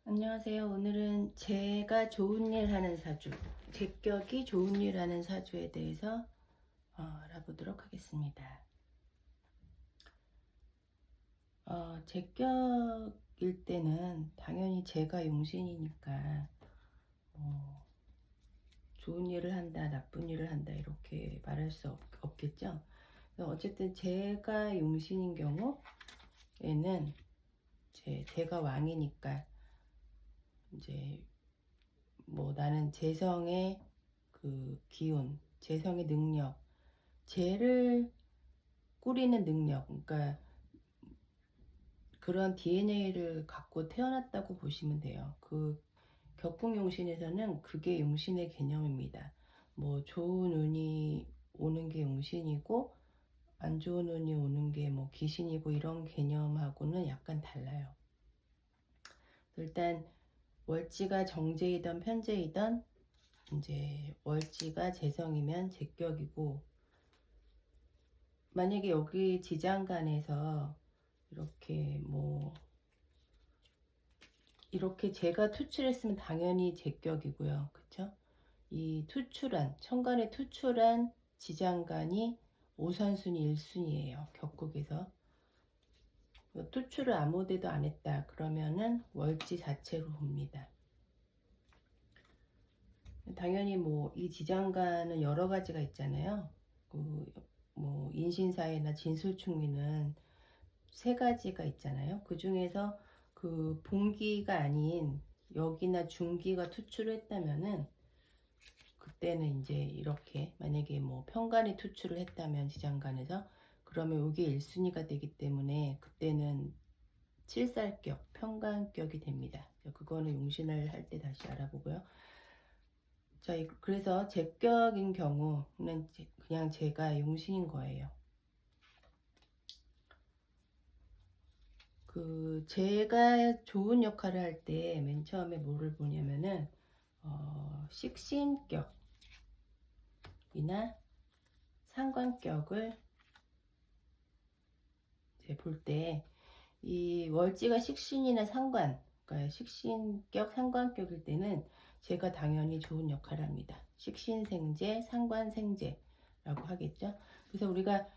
안녕하세요. 오늘은 제가 좋은 일 하는 사주, 제격이 좋은 일 하는 사주에 대해서 알아보도록 하겠습니다. 제격일 때는 당연히 제가 용신이니까 좋은 일을 한다, 나쁜 일을 한다 이렇게 말할 수 없겠죠. 어쨌든 제가 용신인 경우에는 제가 왕이니까 이제 뭐 나는 재성의 그 기운, 재성의 능력, 재를 꾸리는 능력, 그러니까 그런 DNA를 갖고 태어났다고 보시면 돼요. 그 격국용신에서는 그게 용신의 개념입니다. 뭐 좋은 운이 오는 게 용신이고 안 좋은 운이 오는 게 뭐 귀신이고 이런 개념하고는 약간 달라요. 일단 월지가 정제이던 편제이던 이제 월지가 재성이면 제격이고, 만약에 여기 지장간에서 이렇게 제가 투출했으면 당연히 제격이고요. 그쵸? 이 투출한 천간에 투출한 지장간이 5선순위 1순위예요. 격국에서 투출을 아무 데도 안 했다 그러면은 월지 자체로 봅니다. 당연히 뭐 이 지장간은 여러 가지가 있잖아요. 뭐 인신사회나 진술충미는 세 가지가 있잖아요. 그 중에서 그 분기가 아닌 여기나 중기가 투출을 했다면은 그때는 이제 이렇게 만약에 뭐 편간이 투출을 했다면 지장간에서 그러면 이게 1순위가 되기 때문에 그때는 칠살격, 편간격이 됩니다. 그거는 용신을 할 때 다시 알아보고요. 자, 그래서 제격인 경우는 그냥 제가 용신인 거예요. 제가 좋은 역할을 할 때 맨 처음에 뭐를 보냐면은 식신격이나 상관격을 볼 때 이 월지가 식신이나 상관, 그러니까 식신격, 상관격일 때는 제가 당연히 좋은 역할을 합니다. 식신생재, 상관생재라고 하겠죠. 그래서 우리가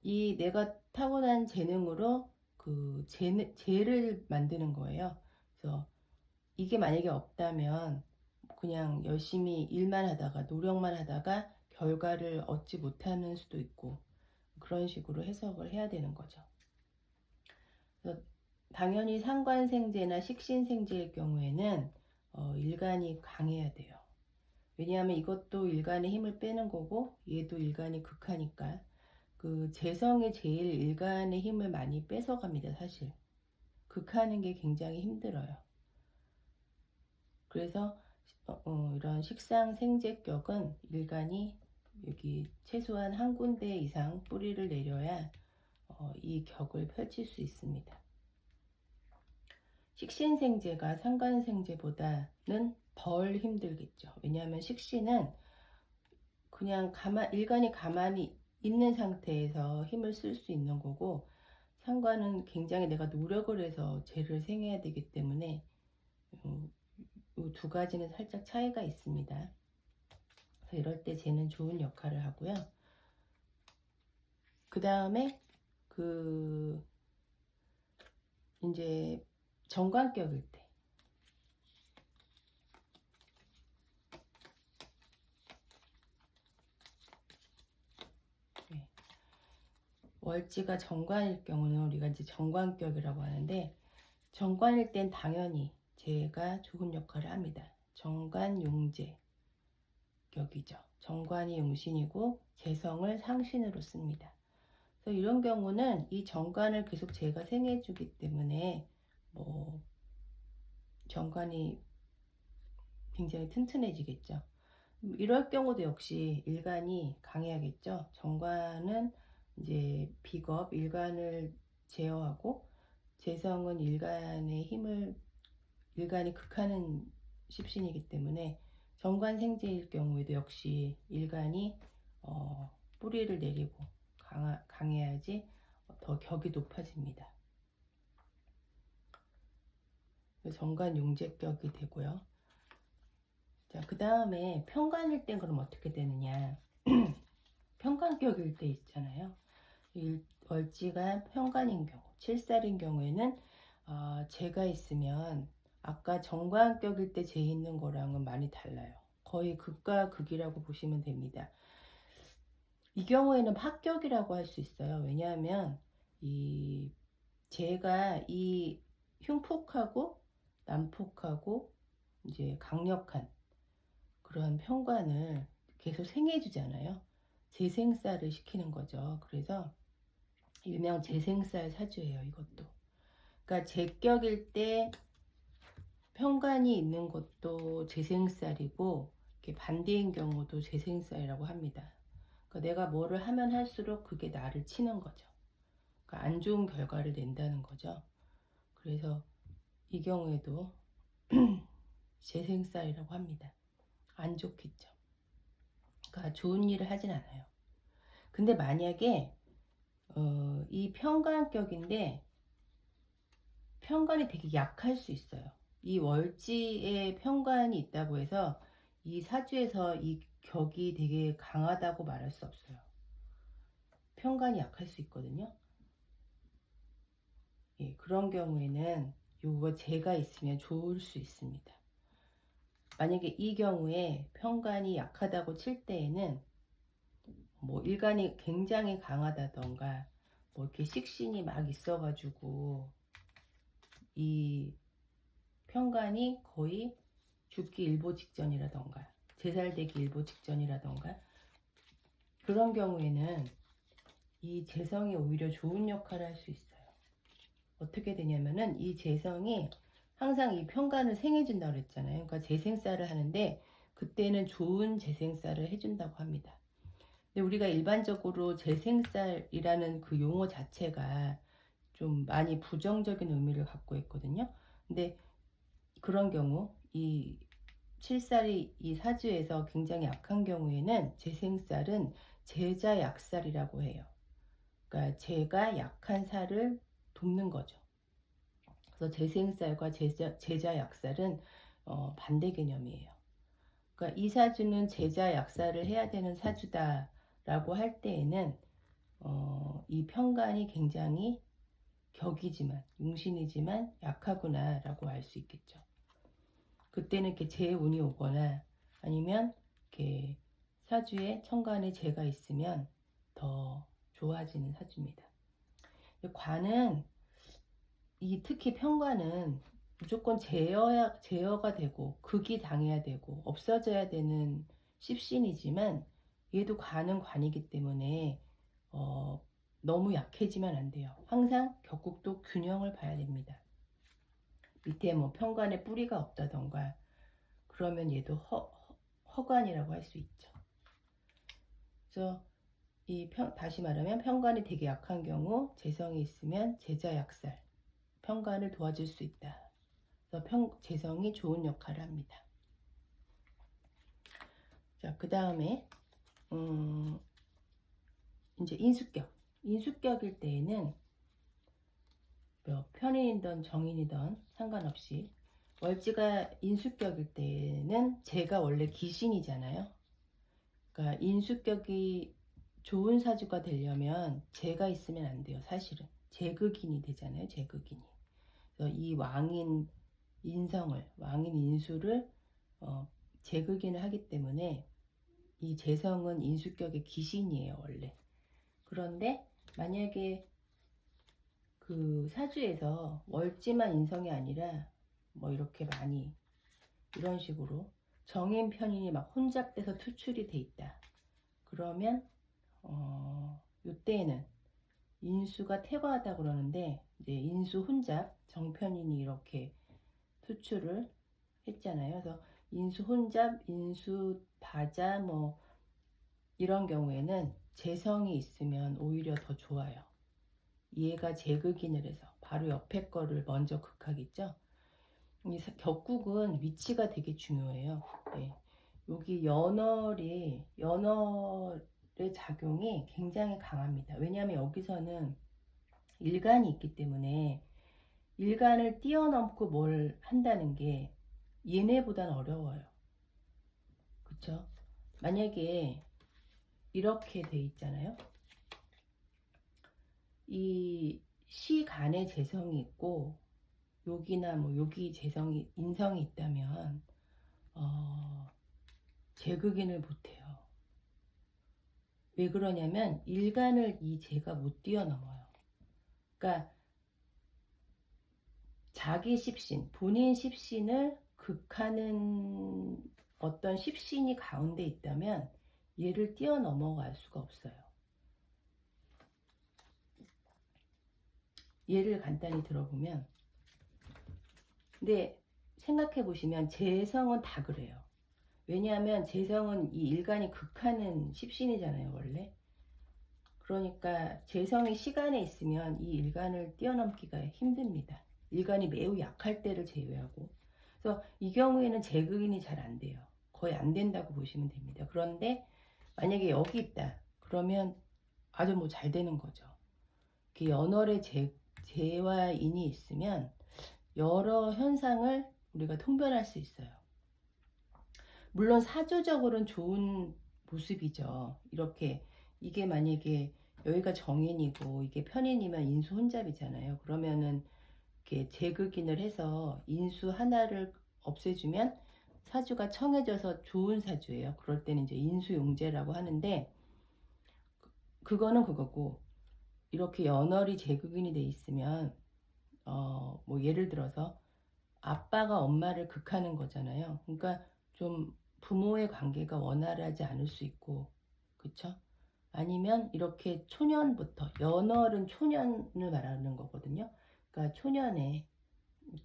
이 내가 타고난 재능으로 재를 만드는 거예요. 그래서 이게 만약에 없다면 그냥 열심히 일만 하다가 노력만 하다가 결과를 얻지 못하는 수도 있고, 그런 식으로 해석을 해야 되는 거죠. 그래서 당연히 상관생재나 식신생재일 경우에는 일간이 강해야 돼요. 왜냐하면 이것도 일간의 힘을 빼는 거고 얘도 일간이 극하니까 재성이 제일 일간의 힘을 많이 뺏어갑니다. 사실 극하는 게 굉장히 힘들어요. 그래서 이런 식상생재격은 일간이 여기 최소한 한 군데 이상 뿌리를 내려야 이 격을 펼칠 수 있습니다. 식신생재가 상관생재보다는 덜 힘들겠죠. 왜냐하면 식신은 그냥 일간이 가만히 있는 상태에서 힘을 쓸 수 있는 거고, 상관은 굉장히 내가 노력을 해서 재를 생해야 되기 때문에 이 두 가지는 살짝 차이가 있습니다. 그래서 이럴 때 재는 좋은 역할을 하고요. 그 다음에 이제 정관격일 때 월지가 정관일 경우는 우리가 이제 정관격이라고 하는데, 정관일 땐 당연히 제가 좋은 역할을 합니다. 정관용재 격이죠. 정관이 용신이고 재성을 상신으로 씁니다. 그래서 이런 경우는 이 정관을 계속 제가 생해주기 때문에 뭐 정관이 굉장히 튼튼해지겠죠. 이럴 경우도 역시 일간이 강해야겠죠. 정관은 이제 비겁, 일간을 제어하고, 재성은 일간이 극하는 십신이기 때문에 정관생재일 경우에도 역시 일간이 뿌리를 내리고 강해야지 더 격이 높아집니다. 정관 용제격이 되고요. 자, 그 다음에 편관일 땐 그럼 어떻게 되느냐. 편관격일 때 있잖아요. 월지가 편관인 경우, 칠살인 경우에는 재가 있으면 아까 정관격일 때 재 있는 거랑은 많이 달라요. 거의 극과 극이라고 보시면 됩니다. 이 경우에는 합격이라고 할 수 있어요. 왜냐하면 이 재가 이 흉폭하고 난폭하고 이제 강력한 그런 편관을 계속 생해주잖아요. 재생살을 시키는 거죠. 그래서 일명 재생살 사주예요. 이것도. 그러니까 재격일 때 편관이 있는 것도 재생살이고 이렇게 반대인 경우도 재생살이라고 합니다. 그러니까 내가 뭐를 하면 할수록 그게 나를 치는 거죠. 그러니까 안 좋은 결과를 낸다는 거죠. 그래서 이 경우에도 재생살이라고 합니다. 안 좋겠죠. 그러니까 좋은 일을 하진 않아요. 근데 만약에 이 편관격인데 편관이 되게 약할 수 있어요. 이 월지에 편관이 있다고 해서 이 사주에서 이 격이 되게 강하다고 말할 수 없어요. 편관이 약할 수 있거든요. 예, 그런 경우에는 요거 재가 있으면 좋을 수 있습니다. 만약에 이 경우에 편관이 약하다고 칠 때에는 뭐 일간이 굉장히 강하다던가 뭐 이렇게 식신이 막 있어가지고 이 편관이 거의 죽기 일보 직전이라던가 제살되기 일보 직전이라던가 그런 경우에는 이 재성이 오히려 좋은 역할을 할 수 있어요. 어떻게 되냐면은 이 재성이 항상 이 편관을 생해준다고 그랬잖아요. 그러니까 재생살을 하는데 그때는 좋은 재생살을 해준다고 합니다. 근데 우리가 일반적으로 재생살이라는 그 용어 자체가 좀 많이 부정적인 의미를 갖고 있거든요. 근데 그런 경우 이 칠살이 이 사주에서 굉장히 약한 경우에는 재생살은 재자 약살이라고 해요. 그러니까 재가 약한 살을 돕는 거죠. 그래서 재생살과 재자 약살은 반대 개념이에요. 그러니까 이 사주는 재자 약살을 해야 되는 사주다라고 할 때에는 이 편관이 굉장히 격이지만 용신이지만 약하구나라고 알 수 있겠죠. 그때는 이렇게 재운이 오거나 아니면 이렇게 사주에 천간에 재가 있으면 더 좋아지는 사주입니다. 관은 특히 편관은 무조건 제어가 되고 극이 당해야 되고 없어져야 되는 십신이지만 얘도 관은 관이기 때문에 너무 약해지면 안 돼요. 항상 격국도 균형을 봐야 됩니다. 밑에 뭐 편관에 뿌리가 없다던가 그러면 얘도 허관이라고 할 수 있죠. 그래서 다시 말하면 편관이 되게 약한 경우 재성이 있으면 재자 약살 편관을 도와줄 수 있다. 그래서 재성이 좋은 역할을 합니다. 자, 그 다음에 이제 인수격일 때에는 편인이든 정인이든 상관없이 월지가 인수격일 때는 재가 원래 기신이잖아요. 그러니까 인수격이 좋은 사주가 되려면 재가 있으면 안 돼요. 사실은 재극인이 되잖아요. 재극인이. 그래서 이 왕인 인수를 재극인을 하기 때문에 이 재성은 인수격의 기신이에요. 원래. 그런데 만약에 그 사주에서 월지만 인성이 아니라 뭐 이렇게 많이 이런 식으로 정인 편인이 막 혼잡돼서 투출이 돼 있다. 그러면 이때에는 인수가 태과하다 그러는데 이제 인수 혼잡 정편인이 이렇게 투출을 했잖아요. 그래서 인수 혼잡, 인수 다자 뭐 이런 경우에는 재성이 있으면 오히려 더 좋아요. 얘가 재극인을 해서 바로 옆에 거를 먼저 극하겠죠. 이 격국은 위치가 되게 중요해요. 네. 여기 연월의 작용이 굉장히 강합니다. 왜냐하면 여기서는 일간이 있기 때문에 일간을 뛰어넘고 뭘 한다는 게 얘네보단 어려워요. 그쵸? 만약에 이렇게 돼 있잖아요. 이 시간의 재성이 있고 여기나 뭐 여기 재성이 인성이 있다면 재극인을 못해요. 왜 그러냐면 일간을 이 재가 못 뛰어넘어요. 그러니까 자기 십신, 본인 십신을 극하는 어떤 십신이 가운데 있다면 얘를 뛰어넘어갈 수가 없어요. 예를 간단히 들어보면, 근데 생각해 보시면 재성은 다 그래요. 왜냐하면 재성은 이 일간이 극하는 십신이잖아요, 원래. 그러니까 재성이 시간에 있으면 이 일간을 뛰어넘기가 힘듭니다. 일간이 매우 약할 때를 제외하고. 그래서 이 경우에는 재극인이 잘 안 돼요. 거의 안 된다고 보시면 됩니다. 그런데 만약에 여기 있다. 그러면 아주 뭐 잘 되는 거죠. 연월에 재와 인이 있으면 여러 현상을 우리가 통변할 수 있어요. 물론 사주적으로는 좋은 모습이죠. 이렇게 이게 만약에 여기가 정인이고 이게 편인이면 인수 혼잡이잖아요. 그러면은 이렇게 재극인을 해서 인수 하나를 없애주면 사주가 청해져서 좋은 사주예요. 그럴 때는 이제 인수용제라고 하는데 그거는 그거고 이렇게 연월이 재극인이 돼 있으면 뭐 예를 들어서 아빠가 엄마를 극하는 거잖아요. 그러니까 좀 부모의 관계가 원활하지 않을 수 있고, 그쵸? 아니면 이렇게 초년부터, 연월은 초년을 말하는 거거든요. 그러니까 초년에,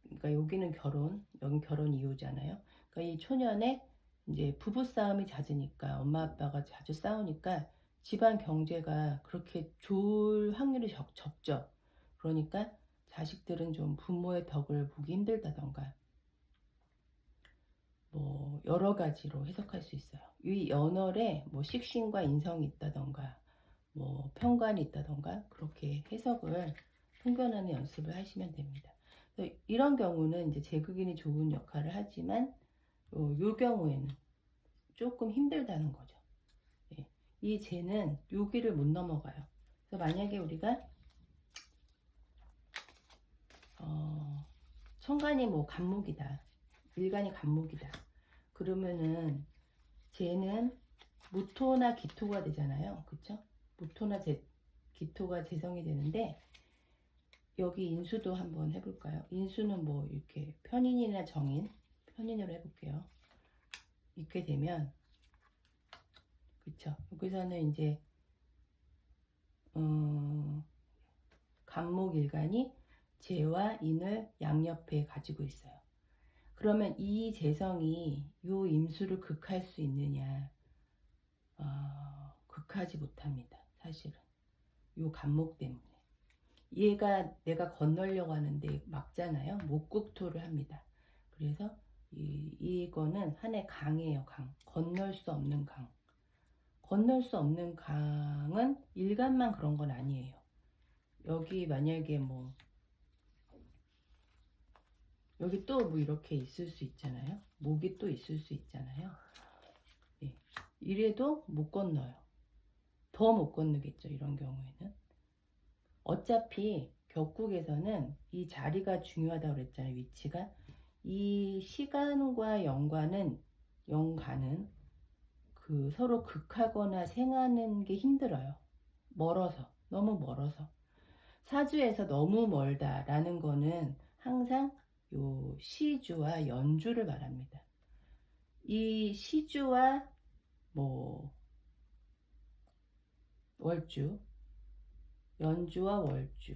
그러니까 여기는 결혼, 여기 결혼 이후잖아요. 그러니까 이 초년에 이제 부부싸움이 잦으니까, 엄마 아빠가 자주 싸우니까 집안 경제가 그렇게 좋을 확률이 적죠. 그러니까 자식들은 좀 부모의 덕을 보기 힘들다던가, 뭐 여러 가지로 해석할 수 있어요. 이 연월에 뭐 식신과 인성이 있다던가 뭐 편관이 있다던가 그렇게 해석을 통변하는 연습을 하시면 됩니다. 이런 경우는 이제 재극인이 좋은 역할을 하지만 요 경우에는 조금 힘들다는 거죠. 예. 이 재는 여기를 못 넘어가요. 그래서 만약에 우리가 천간이 뭐 간목이다, 일간이 간목이다. 그러면은 쟤는 무토나 기토가 되잖아요. 그쵸? 무토나 기토가 재성이 되는데 여기 인수도 한번 해볼까요? 인수는 뭐 이렇게 편인이나 정인, 편인으로 해볼게요. 이렇게 되면 그쵸? 여기서는 이제 간목일간이 재와 인을 양옆에 가지고 있어요. 그러면 이 재성이 요 임수를 극할 수 있느냐? 극하지 못합니다. 사실은 요 간목 때문에 얘가 내가 건너려고 하는데 막잖아요. 목국토를 합니다. 그래서 이거는 한해 강이에요. 강. 건널 수 없는 강. 건널 수 없는 강은 일간만 그런 건 아니에요. 여기 만약에 뭐 여기 또 뭐 이렇게 있을 수 있잖아요. 목이 또 있을 수 있잖아요. 예. 이래도 못 건너요. 더 못 건너겠죠. 이런 경우에는. 어차피 격국에서는 이 자리가 중요하다고 그랬잖아요. 위치가. 이 시간과 연간은 그 서로 극하거나 생하는 게 힘들어요. 멀어서. 너무 멀어서. 사주에서 너무 멀다라는 거는 항상 요 시주와 연주를 말합니다. 이 시주와 뭐 월주, 연주와 월주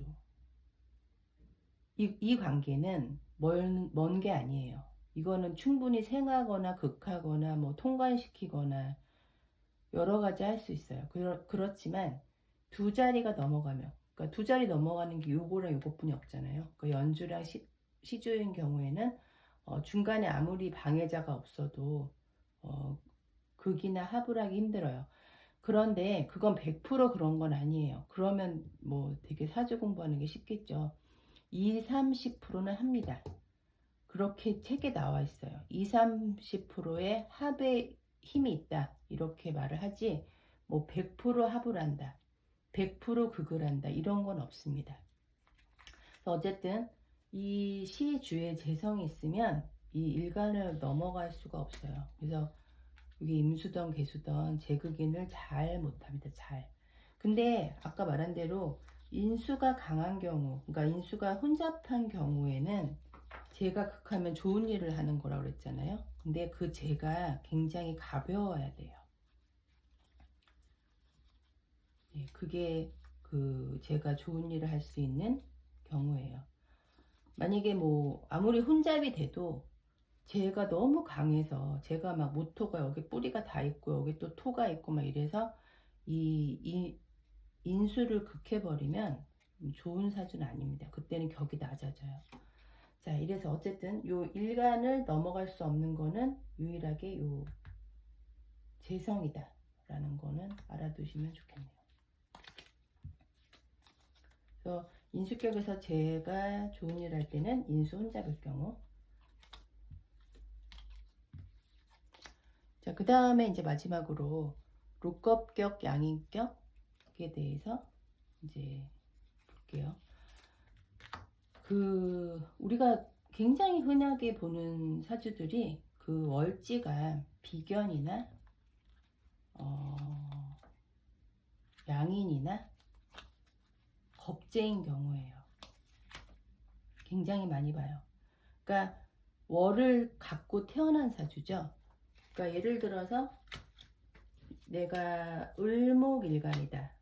이 관계는 먼 게 아니에요. 이거는 충분히 생하거나 극하거나 뭐 통관시키거나 여러 가지 할 수 있어요. 그렇지만 두 자리가 넘어가면, 그러니까 두 자리 넘어가는 게 요거랑 요것뿐이 없잖아요. 그 연주랑 시주인 경우에는 중간에 아무리 방해자가 없어도 극이나 합을 하기 힘들어요. 그런데 그건 100% 그런 건 아니에요. 그러면 뭐 되게 사주 공부하는 게 쉽겠죠. 20, 30%는 합니다. 그렇게 책에 나와 있어요. 20, 30%의 합의 힘이 있다. 이렇게 말을 하지 뭐 100% 합을 한다. 100% 극을 한다. 이런 건 없습니다. 어쨌든 이 시주에 재성이 있으면 이 일간을 넘어갈 수가 없어요. 그래서 이게 임수던 개수던 제극인을 잘 못합니다. 잘. 근데 아까 말한 대로 인수가 강한 경우, 그러니까 인수가 혼잡한 경우에는 제가 극하면 좋은 일을 하는 거라고 그랬잖아요. 근데 그 제가 굉장히 가벼워야 돼요. 네, 그게 그 제가 좋은 일을 할 수 있는 경우예요. 만약에 뭐 아무리 혼잡이 돼도 제가 너무 강해서 제가 막 모토가 여기 뿌리가 다 있고 여기 또 토가 있고 막 이래서 이 인수를 극해버리면 좋은 사주는 아닙니다. 그때는 격이 낮아져요. 자, 이래서 어쨌든 요 일간을 넘어갈 수 없는 거는 유일하게 요 재성이다 라는 거는 알아두시면 좋겠네요. 그래서 인수격에서 제가 좋은 일 할 때는 인수 혼잡일 경우. 자, 그 다음에 이제 마지막으로 록겁격, 양인격에 대해서 이제 볼게요. 우리가 굉장히 흔하게 보는 사주들이 그 월지가 비견이나 양인이나 겁재인 경우예요. 굉장히 많이 봐요. 그러니까 월을 갖고 태어난 사주죠. 그러니까 예를 들어서 내가 을목일간이다.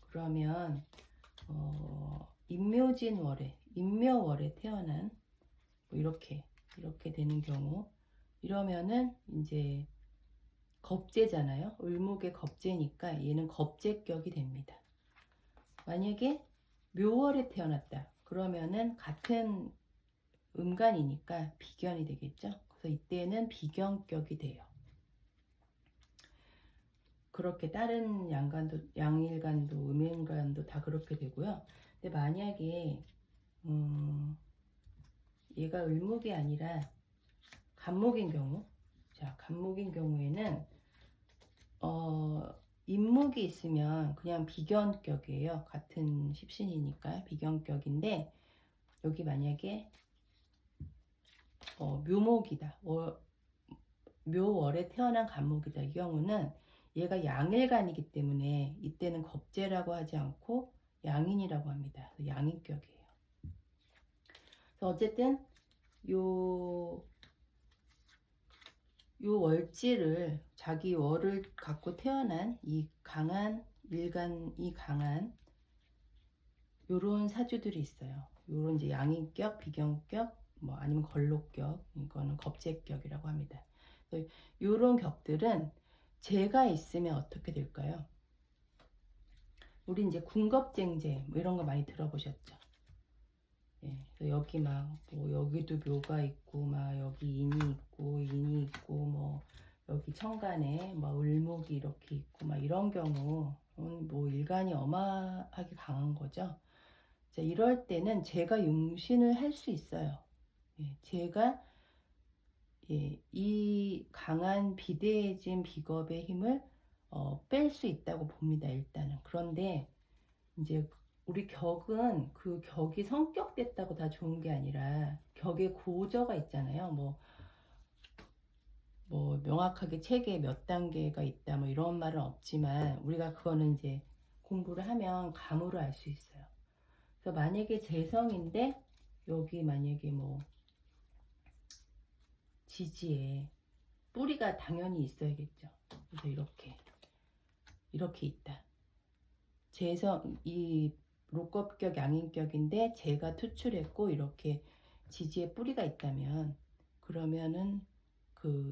그러면 인묘월에 태어난 뭐 이렇게 되는 경우, 이러면은 이제 겁재잖아요. 을목의 겁재니까 얘는 겁재격이 됩니다. 만약에 묘월에 태어났다. 그러면은 같은 음간이니까 비견이 되겠죠. 그래서 이때는 비견격이 돼요. 그렇게 다른 양일간도 음일간도 다 그렇게 되고요. 근데 만약에 얘가 을목이 아니라 간목인 경우, 자, 간목인 경우에는 인목이 있으면 그냥 비견격이에요. 같은 십신이니까 비견격인데, 여기 만약에 묘목이다, 묘월에 태어난 간목이다, 이 경우는 얘가 양일간이기 때문에 이때는 겁재라고 하지 않고 양인이라고 합니다. 양인격이에요. 그래서 어쨌든 요 월지를, 자기 월을 갖고 태어난 이 강한 일간이 강한 요런 사주들이 있어요. 요런 이제 양인격, 비견격, 뭐 아니면 걸록격, 이거는 겁재격이라고 합니다. 요런 격들은 제가 있으면 어떻게 될까요? 우리 이제 군겁쟁제 뭐 이런 거 많이 들어보셨죠? 예, 여기 막 뭐 여기도 묘가 있고 막 여기 인이 있고 뭐 여기 천간에 뭐 을목이 이렇게 있고 막 이런 경우는 뭐 일간이 어마하게 강한 거죠. 자, 이럴 때는 제가 용신을 할 수 있어요. 예, 제가 이 강한 비대해진 비겁의 힘을 뺄 수 있다고 봅니다. 일단은. 그런데 이제 우리 격은 그 격이 성격됐다고 다 좋은 게 아니라 격의 고저가 있잖아요. 뭐 명확하게 책에 몇 단계가 있다 뭐 이런 말은 없지만 우리가 그거는 이제 공부를 하면 감으로 알 수 있어요. 그래서 만약에 재성인데 여기 만약에 뭐 지지에 뿌리가 당연히 있어야겠죠. 그래서 이렇게 있다. 이 록겁격 양인격인데 제가 투출했고 이렇게 지지에 뿌리가 있다면 그러면은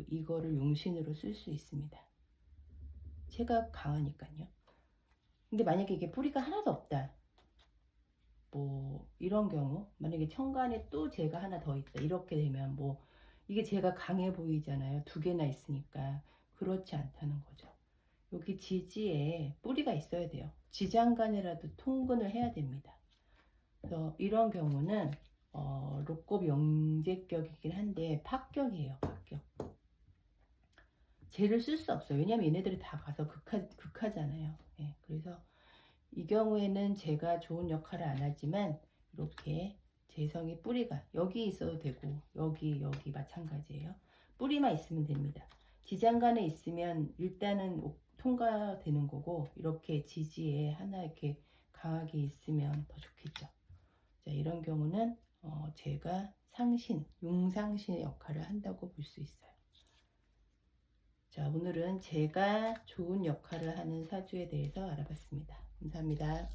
이거를 용신으로 쓸 수 있습니다. 제가 강하니까요. 근데 만약에 이게 뿌리가 하나도 없다. 뭐 이런 경우, 만약에 천간에 또 제가 하나 더 있다. 이렇게 되면 뭐 이게 제가 강해 보이잖아요. 두 개나 있으니까. 그렇지 않다는 거죠. 여기 지지에 뿌리가 있어야 돼요. 지장간이라도 통근을 해야 됩니다. 그래서 이런 경우는 로꼬 명제격이긴 한데 파격이에요. 파격. 쟤를 쓸 수 없어요. 왜냐면 얘네들이 다 가서 극하잖아요. 예, 그래서 이 경우에는 제가 좋은 역할을 안 하지만 이렇게 재성이 뿌리가 여기 있어도 되고 여기 마찬가지예요. 뿌리만 있으면 됩니다. 지장간에 있으면 일단은 통과되는 거고 이렇게 지지에 하나 이렇게 강하게 있으면 더 좋겠죠. 자, 이런 경우는 제가 상신, 용상신의 역할을 한다고 볼 수 있어요. 자, 오늘은 제가 좋은 역할을 하는 사주에 대해서 알아봤습니다. 감사합니다.